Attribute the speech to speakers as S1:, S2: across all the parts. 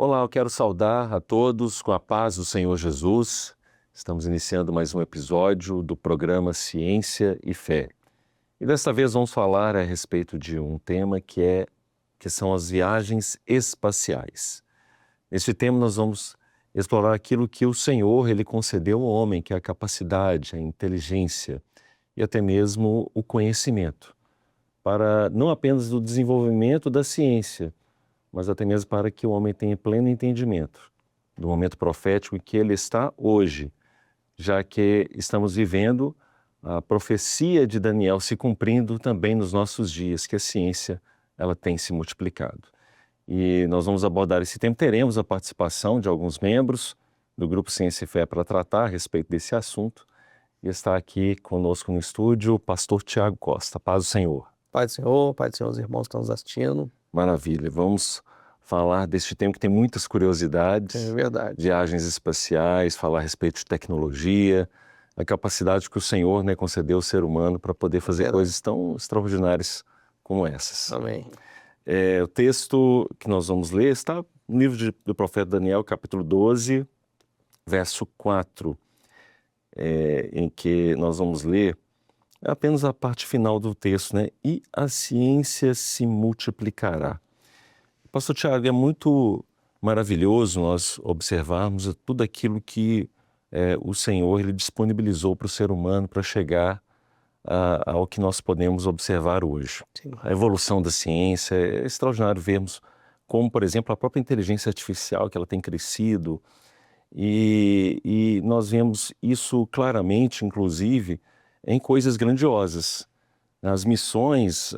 S1: Olá, eu quero saudar a todos com a paz do Senhor Jesus. Estamos iniciando mais um episódio do programa Ciência e Fé. E desta vez vamos falar a respeito de um tema que são as viagens espaciais. Neste tema nós vamos explorar aquilo que o Senhor ele concedeu ao homem, que é a capacidade, a inteligência e até mesmo o conhecimento, para não apenas o desenvolvimento da ciência, mas até mesmo para que o homem tenha pleno entendimento do momento profético em que ele está hoje, já que estamos vivendo a profecia de Daniel se cumprindo também nos nossos dias, que a ciência ela tem se multiplicado. E nós vamos abordar esse tema, teremos a participação de alguns membros do Grupo Ciência e Fé para tratar a respeito desse assunto. E está aqui conosco no estúdio o pastor Tiago Costa. Paz do Senhor.
S2: Paz do Senhor, os irmãos que estão nos assistindo.
S1: Maravilha, vamos falar deste tema que tem muitas curiosidades,
S2: É verdade.
S1: viagens espaciais, falar a respeito de tecnologia, a capacidade que o Senhor concedeu ao ser humano para poder fazer
S2: Verdade.
S1: coisas tão extraordinárias como essas.
S2: Amém.
S1: O texto que nós vamos ler está no livro do profeta Daniel, capítulo 12, verso 4, em que nós vamos ler apenas a parte final do texto, E a ciência se multiplicará. Pastor Tiago, é muito maravilhoso nós observarmos tudo aquilo que o Senhor ele disponibilizou para o ser humano para chegar ao que nós podemos observar hoje.
S2: Sim.
S1: A evolução da ciência, é extraordinário vermos como, por exemplo, a própria inteligência artificial, que ela tem crescido, e nós vemos isso claramente, inclusive, em coisas grandiosas. As missões,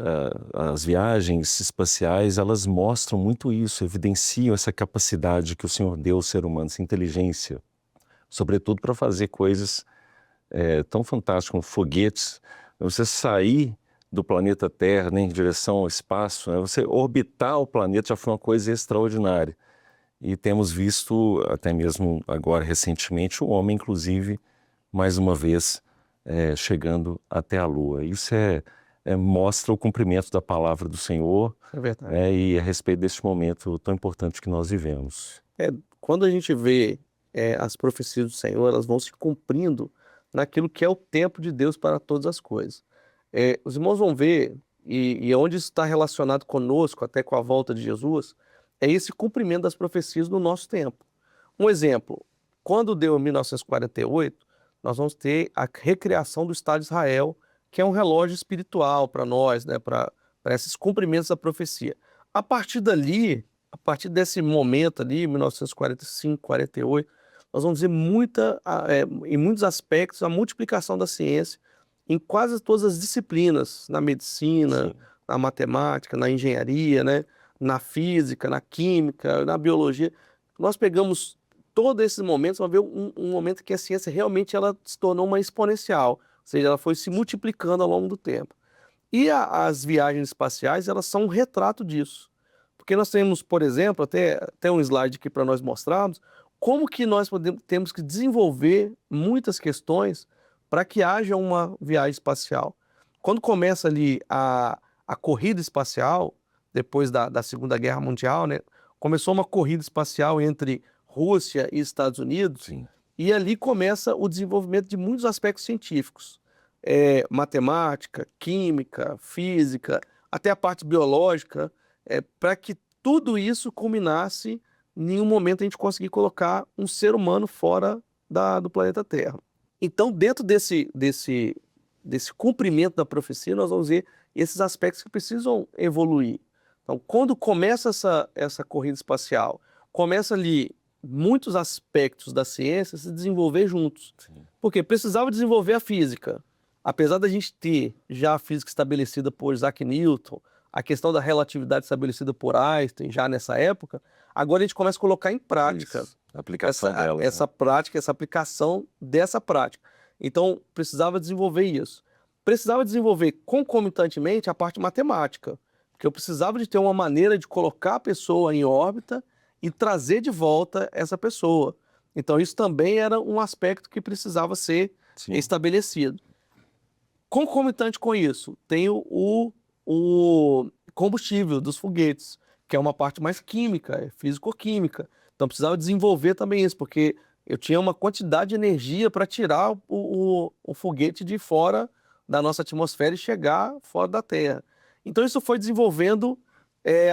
S1: as viagens espaciais, elas mostram muito isso, evidenciam essa capacidade que o Senhor deu ao ser humano, essa inteligência, sobretudo para fazer coisas tão fantásticas como foguetes. Você sair do planeta Terra em direção ao espaço, você orbitar o planeta já foi uma coisa extraordinária. E temos visto, até mesmo agora recentemente, o homem, inclusive, mais uma vez, chegando até a Lua. Isso mostra o cumprimento da palavra do Senhor,
S2: É verdade.
S1: e a respeito deste momento tão importante que nós vivemos.
S2: Quando a gente vê as profecias do Senhor, elas vão se cumprindo naquilo que é o tempo de Deus para todas as coisas. Os irmãos vão ver, e onde isso está relacionado conosco, até com a volta de Jesus, é esse cumprimento das profecias no nosso tempo. Um exemplo, quando deu 1948, nós vamos ter a recriação do Estado de Israel, que é um relógio espiritual para nós, para esses cumprimentos da profecia. A partir dali, a partir desse momento ali, 1945, 48, nós vamos ver em muitos aspectos, a multiplicação da ciência em quase todas as disciplinas, na medicina,
S1: Sim.
S2: na matemática, na engenharia, na física, na química, na biologia. Nós pegamos todos esses momentos, vamos ver um momento que a ciência realmente ela se tornou uma exponencial, ou seja, ela foi se multiplicando ao longo do tempo. E as viagens espaciais, elas são um retrato disso. Porque nós temos, por exemplo, até um slide aqui para nós mostrarmos, como que nós temos que desenvolver muitas questões para que haja uma viagem espacial. Quando começa ali a corrida espacial, depois da Segunda Guerra Mundial, começou uma corrida espacial entre Rússia e Estados Unidos,
S1: Sim.
S2: e ali começa o desenvolvimento de muitos aspectos científicos. Matemática, química, física, até a parte biológica, para que tudo isso culminasse em um momento a gente conseguir colocar um ser humano fora do planeta Terra. Então, dentro desse cumprimento da profecia, nós vamos ver esses aspectos que precisam evoluir. Então, quando começa essa corrida espacial, começa ali muitos aspectos da ciência se desenvolver juntos.
S1: Sim.
S2: Porque precisava desenvolver a física. Apesar da gente ter já a física estabelecida por Isaac Newton, a questão da relatividade estabelecida por Einstein já nessa época, agora a gente começa a colocar em prática
S1: Isso. A aplicação delas.
S2: essa prática, essa aplicação dessa prática. Então, precisava desenvolver isso. Precisava desenvolver concomitantemente a parte matemática, porque eu precisava de ter uma maneira de colocar a pessoa em órbita e trazer de volta essa pessoa. Então, isso também era um aspecto que precisava ser
S1: Sim.
S2: estabelecido. Concomitante com isso, tem o combustível dos foguetes, que é uma parte mais química, é físico-química. Então precisava desenvolver também isso, porque eu tinha uma quantidade de energia para tirar o foguete de fora da nossa atmosfera e chegar fora da Terra. Então isso foi desenvolvendo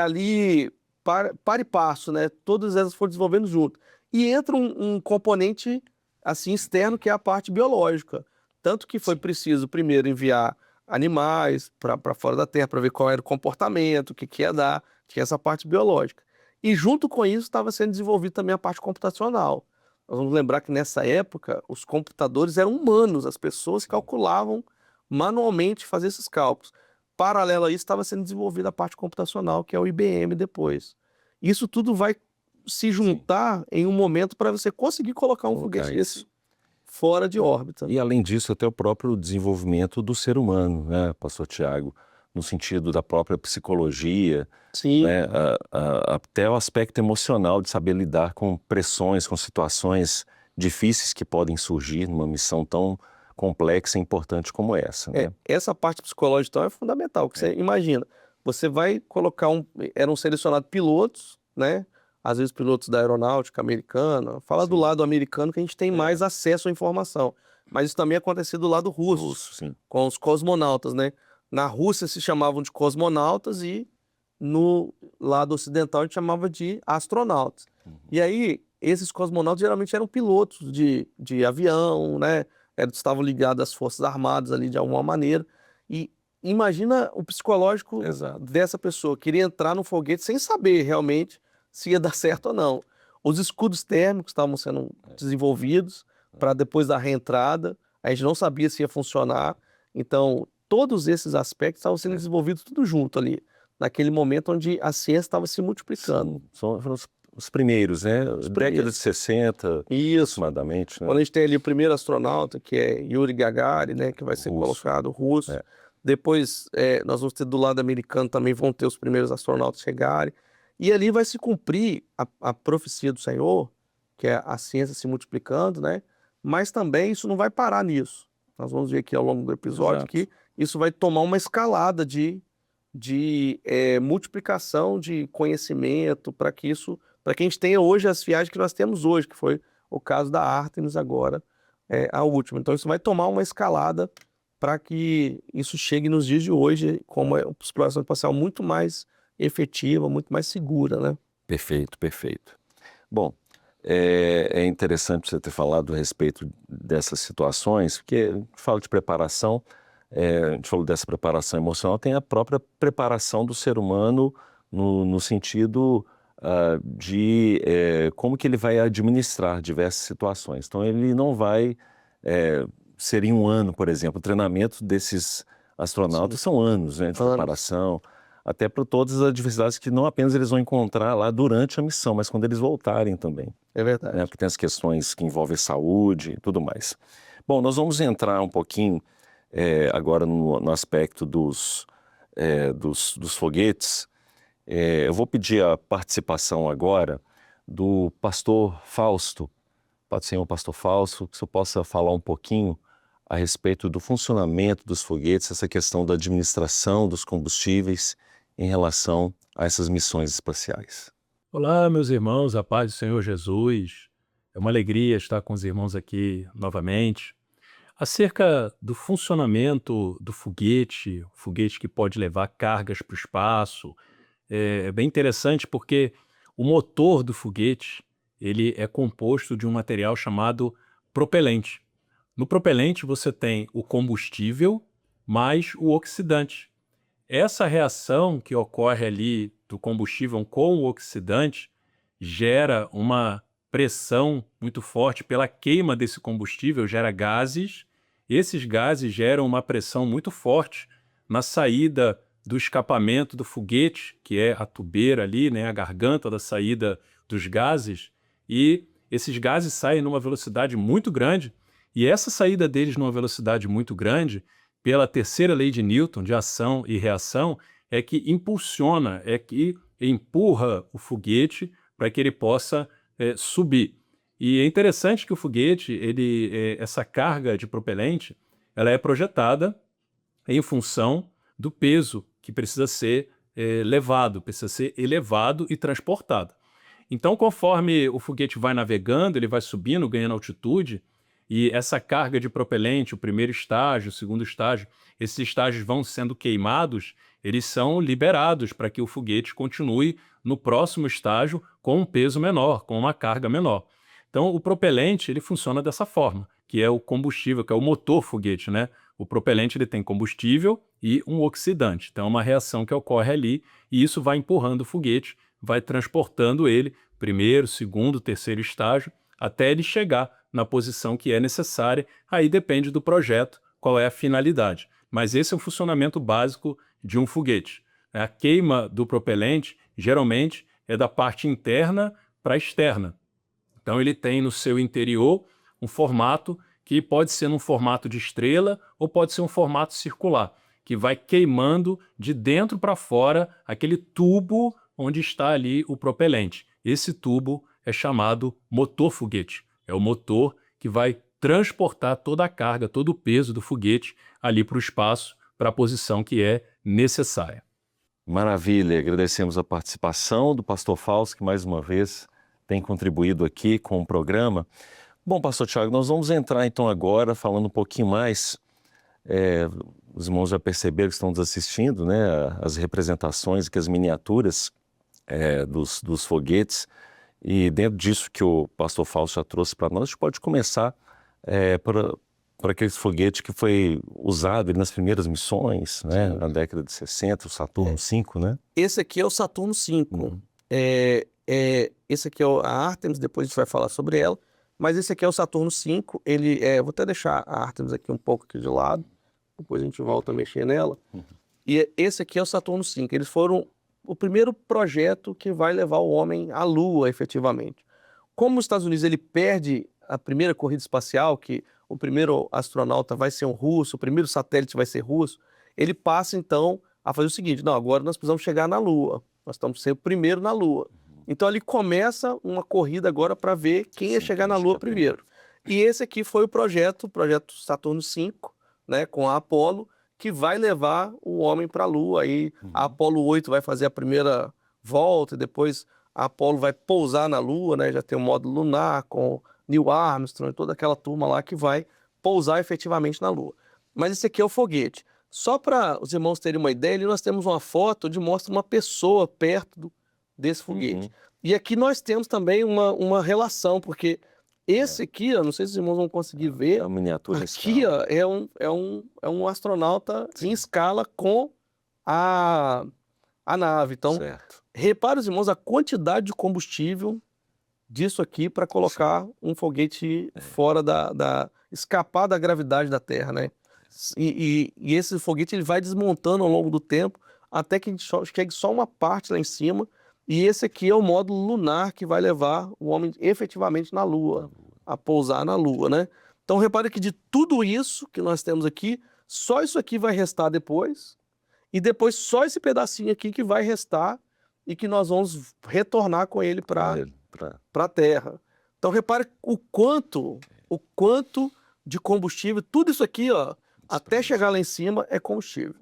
S2: ali par e passo, né? Todas elas foram desenvolvendo junto. E entra um componente assim externo que é a parte biológica. Tanto que foi preciso primeiro enviar animais para fora da Terra para ver qual era o comportamento, o que ia dar, que é essa parte biológica. E junto com isso estava sendo desenvolvida também a parte computacional. Nós vamos lembrar que nessa época os computadores eram humanos, as pessoas calculavam manualmente, fazer esses cálculos. Paralelo a isso estava sendo desenvolvida a parte computacional, que é o IBM depois. Isso tudo vai se juntar em um momento para você conseguir colocar um foguete desse fora de órbita.
S1: E além disso, até o próprio desenvolvimento do ser humano, né, pastor Tiago, no sentido da própria psicologia,
S2: Sim,
S1: né, até o aspecto emocional de saber lidar com pressões, com situações difíceis que podem surgir numa missão tão complexa e importante como essa, né?
S2: essa parte psicológica então é fundamental, que você imagina, você vai colocar eram selecionados pilotos, né? Às vezes pilotos da aeronáutica americana, fala do lado americano que a gente tem mais acesso à informação, mas isso também acontecia do lado russo,
S1: Sim.
S2: com os cosmonautas, né? Na Rússia se chamavam de cosmonautas e no lado ocidental a gente chamava de astronautas. E aí, esses cosmonautas geralmente eram pilotos de avião, né? Estavam ligados às Forças Armadas ali de alguma maneira. E imagina o psicológico dessa pessoa, queria entrar no foguete sem saber realmente se ia dar certo ou não. Os escudos térmicos estavam sendo desenvolvidos para depois da reentrada, a gente não sabia se ia funcionar. Então, todos esses aspectos estavam sendo desenvolvidos tudo junto ali, naquele momento onde a ciência estava se multiplicando.
S1: Foram os primeiros, né? Década de 60,
S2: Isso.
S1: aproximadamente. Né?
S2: Quando a gente tem ali o primeiro astronauta, que é Yuri Gagarin, né, que vai ser colocado russo. Depois, nós vamos ter do lado americano também, vão ter os primeiros astronautas chegarem. E ali vai se cumprir a profecia do Senhor, que é a ciência se multiplicando, né? Mas também isso não vai parar nisso. Nós vamos ver aqui ao longo do episódio que isso vai tomar uma escalada de multiplicação de conhecimento para que a gente tenha hoje as viagens que nós temos hoje, que foi o caso da Artemis agora, a última. Então isso vai tomar uma escalada para que isso chegue nos dias de hoje como uma exploração espacial muito mais efetiva, muito mais segura, né?
S1: Perfeito, perfeito. Bom, é interessante você ter falado a respeito dessas situações, porque fala de preparação, a gente falou dessa preparação emocional, tem a própria preparação do ser humano no sentido de como que ele vai administrar diversas situações. Então ele não vai ser em um ano, por exemplo, o treinamento desses astronautas são anos, né, de preparação, até para todas as adversidades que não apenas eles vão encontrar lá durante a missão, mas quando eles voltarem também.
S2: É verdade.
S1: Né, porque tem as questões que envolvem saúde e tudo mais. Bom, nós vamos entrar um pouquinho agora no aspecto dos foguetes. Eu vou pedir a participação agora do pastor Fausto. Pode ser o pastor Fausto, que você possa falar um pouquinho a respeito do funcionamento dos foguetes, essa questão da administração dos combustíveis em relação a essas missões espaciais.
S3: Olá, meus irmãos, a paz do Senhor Jesus. É uma alegria estar com os irmãos aqui novamente. Acerca do funcionamento do foguete, o foguete que pode levar cargas para o espaço, é bem interessante porque o motor do foguete ele é composto de um material chamado propelente. No propelente você tem o combustível mais o oxidante. Essa reação que ocorre ali do combustível com o oxidante gera uma pressão muito forte pela queima desse combustível, gera gases. Esses gases geram uma pressão muito forte na saída do escapamento do foguete, que é a tubeira ali, né, a garganta da saída dos gases, e esses gases saem numa velocidade muito grande, e essa saída deles numa velocidade muito grande, pela terceira lei de Newton, de ação e reação, é que impulsiona, é que empurra o foguete para que ele possa subir. E é interessante que o foguete, essa carga de propelente, ela é projetada em função do peso que precisa ser levado, precisa ser elevado e transportado. Então, conforme o foguete vai navegando, ele vai subindo, ganhando altitude, e essa carga de propelente, o primeiro estágio, o segundo estágio, esses estágios vão sendo queimados, eles são liberados para que o foguete continue no próximo estágio com um peso menor, com uma carga menor. Então, o propelente, ele funciona dessa forma, que é o combustível, que é o motor foguete, né? O propelente, ele tem combustível e um oxidante. Então, é uma reação que ocorre ali e isso vai empurrando o foguete, vai transportando ele, primeiro, segundo, terceiro estágio, até ele chegar na posição que é necessária. Aí depende do projeto, qual é a finalidade. Mas esse é o funcionamento básico de um foguete. A queima do propelente, geralmente, é da parte interna para a externa. Então ele tem no seu interior um formato que pode ser num formato de estrela ou pode ser um formato circular, que vai queimando de dentro para fora aquele tubo onde está ali o propelente. Esse tubo é chamado motor foguete. É o motor que vai transportar toda a carga, todo o peso do foguete ali para o espaço, para a posição que é necessária.
S1: Maravilha, agradecemos a participação do pastor Fausto, que mais uma vez tem contribuído aqui com o programa. Bom, pastor Tiago, nós vamos entrar então agora falando um pouquinho mais, os irmãos já perceberam que estão nos assistindo, né, as representações, que as miniaturas dos foguetes, e dentro disso que o pastor Fausto já trouxe para nós, a gente pode começar por aquele foguete que foi usado nas primeiras missões, né, na década de 60, o Saturno V, né?
S2: Esse aqui é o Saturno V. Esse aqui é a Artemis, depois a gente vai falar sobre ela, mas esse aqui é o Saturno V. Vou até deixar a Artemis aqui um pouco aqui de lado, depois a gente volta a mexer nela. E esse aqui é o Saturno V. Eles foram o primeiro projeto que vai levar o homem à Lua, efetivamente. Como os Estados Unidos ele perde a primeira corrida espacial, que o primeiro astronauta vai ser um russo, o primeiro satélite vai ser russo, ele passa então a fazer o seguinte: não, agora nós precisamos chegar na Lua, nós estamos sendo o primeiro na Lua. Então ele começa uma corrida agora para ver quem ia chegar na Lua primeiro. E esse aqui foi o projeto Saturno V, né, com a Apollo, que vai levar o homem para a Lua. Aí a Apollo 8 vai fazer a primeira volta, e depois a Apollo vai pousar na Lua, né? Já tem um módulo lunar com Neil Armstrong, toda aquela turma lá que vai pousar efetivamente na Lua. Mas esse aqui é o foguete. Só para os irmãos terem uma ideia, ali nós temos uma foto onde mostra uma pessoa perto desse foguete. E aqui nós temos também uma relação, porque esse aqui, ó, não sei se os irmãos vão conseguir ver,
S1: A miniatura
S2: aqui ó, é um astronauta em escala com a nave. Então,
S1: certo.
S2: repara, os irmãos, a quantidade de combustível disso aqui para colocar um foguete fora escapar da gravidade da Terra, né? E esse foguete ele vai desmontando ao longo do tempo até que a gente chegue só uma parte lá em cima. E esse aqui é o módulo lunar que vai levar o homem efetivamente na Lua, a pousar na Lua, né? Então repare que de tudo isso que nós temos aqui, só isso aqui vai restar depois, e depois só esse pedacinho aqui que vai restar e que nós vamos retornar com ele para a Terra. Então repare o quanto de combustível, tudo isso aqui, ó, até chegar lá em cima é combustível.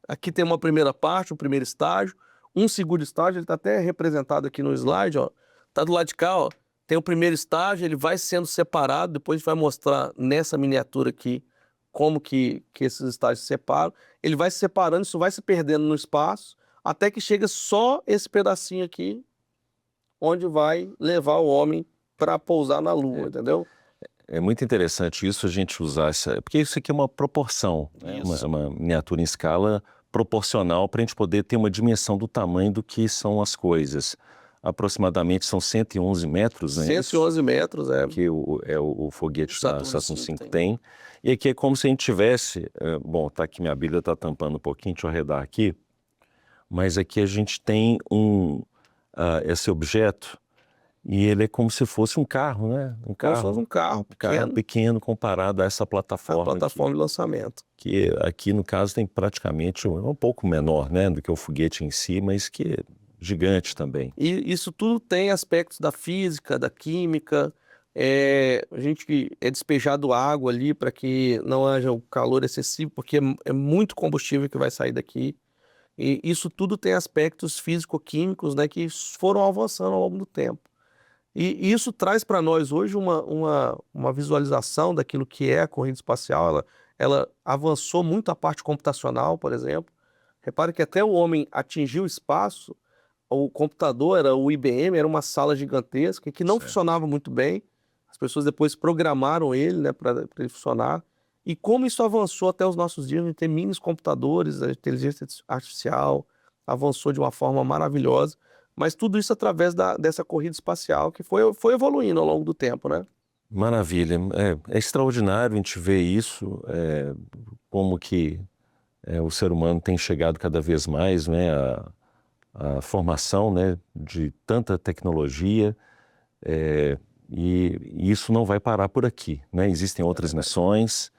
S2: Aqui tem uma primeira parte, um primeiro estágio, um segundo estágio, ele está até representado aqui no slide, ó. Tá do lado de cá, ó. Tem o primeiro estágio, ele vai sendo separado, depois a gente vai mostrar nessa miniatura aqui como que esses estágios se separam. Ele vai se separando, isso vai se perdendo no espaço, até que chega só esse pedacinho aqui, onde vai levar o homem para pousar na Lua, entendeu?
S1: É muito interessante isso, a gente usar porque isso aqui é uma proporção, né? Uma miniatura em escala proporcional para a gente poder ter uma dimensão do tamanho do que são as coisas. Aproximadamente são 111 metros, né?
S2: 111 metros,
S1: que o foguete da Saturno V tem. E aqui é como se a gente tivesse, bom, tá aqui minha Bíblia está tampando um pouquinho, deixa eu arredar aqui, mas aqui a gente tem esse objeto e ele é como se fosse um carro, né?
S2: Como se fosse um carro
S1: pequeno comparado a essa plataforma.
S2: A plataforma de lançamento.
S1: Que aqui no caso tem praticamente um pouco menor, né, do que o foguete em si, mas que é gigante também.
S2: E isso tudo tem aspectos da física, da química. A gente é despejado água ali para que não haja o calor excessivo, porque é muito combustível que vai sair daqui. E isso tudo tem aspectos físico-químicos, né, que foram avançando ao longo do tempo. E isso traz para nós hoje uma visualização daquilo que é a corrida espacial. Ela avançou muito a parte computacional, por exemplo. Repare que até o homem atingir o espaço, o computador, o IBM, era uma sala gigantesca que não
S1: Certo.
S2: funcionava muito bem. As pessoas depois programaram ele, né, para ele funcionar. E como isso avançou até os nossos dias, a gente tem minis computadores, a inteligência artificial avançou de uma forma maravilhosa. Mas tudo isso através dessa corrida espacial que foi evoluindo ao longo do tempo, né?
S1: Maravilha. É extraordinário a gente ver isso, como que o ser humano tem chegado cada vez mais, né, a formação, né, de tanta tecnologia, e isso não vai parar por aqui, né? Existem outras missões,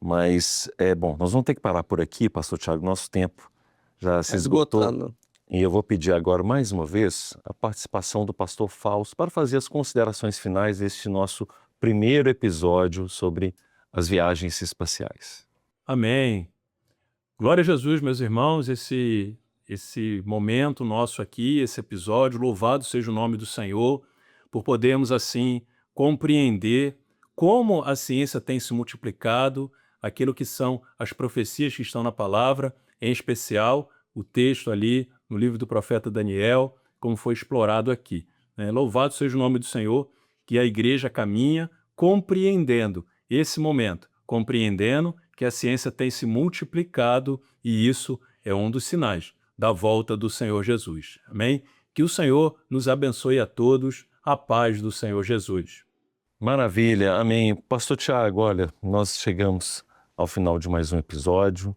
S1: mas bom, nós vamos ter que parar por aqui, Pastor Tiago, nosso tempo já se esgotou.
S2: Esgotando.
S1: E eu vou pedir agora, mais uma vez, a participação do pastor Fausto para fazer as considerações finais deste nosso primeiro episódio sobre as viagens espaciais.
S3: Amém. Glória a Jesus, meus irmãos, esse momento nosso aqui, esse episódio, louvado seja o nome do Senhor, por podermos assim compreender como a ciência tem se multiplicado, aquilo que são as profecias que estão na palavra, em especial o texto ali no livro do profeta Daniel, como foi explorado aqui, né? Louvado seja o nome do Senhor, que a igreja caminha compreendendo esse momento, compreendendo que a ciência tem se multiplicado e isso é um dos sinais da volta do Senhor Jesus. Amém? Que o Senhor nos abençoe a todos, a paz do Senhor Jesus.
S1: Maravilha, amém. Pastor Tiago, olha, nós chegamos ao final de mais um episódio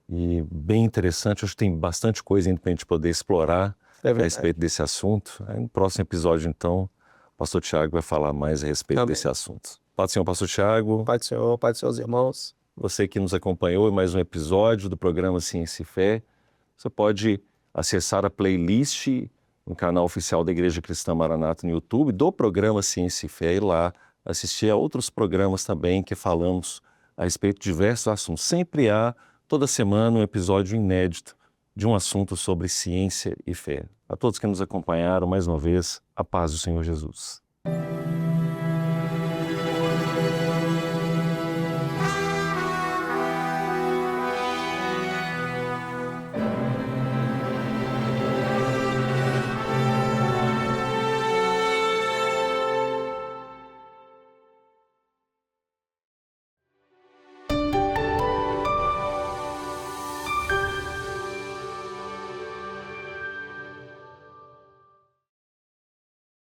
S1: e bem interessante, acho que tem bastante coisa ainda para a gente poder explorar a respeito desse assunto. Aí, no próximo episódio, então, o pastor Tiago vai falar mais a respeito desse assunto. Paz do Senhor, pastor Tiago.
S2: Pai do Senhor, Pai dos seus irmãos.
S1: Você que nos acompanhou em mais um episódio do programa Ciência e Fé, você pode acessar a playlist no canal oficial da Igreja Cristã Maranata no YouTube do programa Ciência e Fé e lá assistir a outros programas também que falamos a respeito de diversos assuntos. Sempre há, toda semana, um episódio inédito de um assunto sobre ciência e fé. A todos que nos acompanharam, mais uma vez, a paz do Senhor Jesus.